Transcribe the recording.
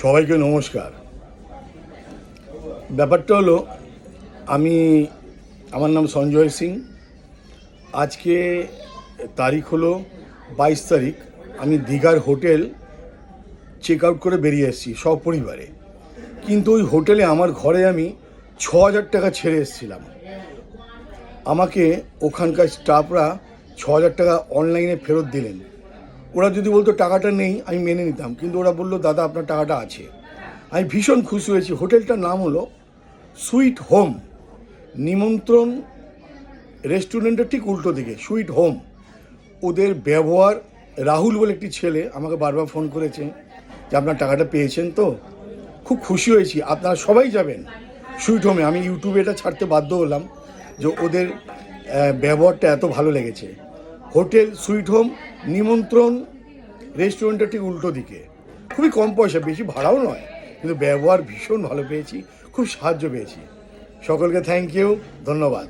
সবাইকে নমস্কার। ব্যাপারটা হলো, আমার নাম সঞ্জয় সিং। আজকে তারিখ হলো 22 তারিখ। আমি দীঘার হোটেল চেক আউট করে বেরিয়ে এসেছি সপরিবারে। কিন্তু ওই হোটেলে আমার ঘরে আমি 6,000 টাকা ছেড়ে এসেছিলাম। আমাকে ওখানকার স্টাফরা 6,000 টাকা অনলাইনে ফেরত দিলেন। ওরা যদি বলতো টাকাটা নেই, আমি মেনে নিতাম, কিন্তু ওরা বললো দাদা আপনার টাকাটা আছে। আমি ভীষণ খুশি হয়েছি। হোটেলটার নাম হলো সুইট হোম, নিমন্ত্রণ রেস্টুরেন্টের ঠিক উল্টো দিকে সুইট হোম। ওদের ব্যবহার, রাহুল বলে একটি ছেলে আমাকে বারবার ফোন করেছে যে আপনার টাকাটা পেয়েছেন তো। খুব খুশি হয়েছি। আপনারা সবাই যাবেন সুইট হোমে। আমি ইউটিউবে এটা ছাড়তে বাধ্য হলাম যে ওদের ব্যবহারটা এত ভালো লেগেছে। হোটেল সুইট হোম, নিমন্ত্রণ রেস্টুরেন্টের ঠিক উল্টো দিকে। খুবই কম পয়সা, বেশি ভাড়াও নয়, কিন্তু ব্যবহার ভীষণ ভালো পেয়েছি, খুব সাহায্য পেয়েছি। সকলকে থ্যাংক ইউ, ধন্যবাদ।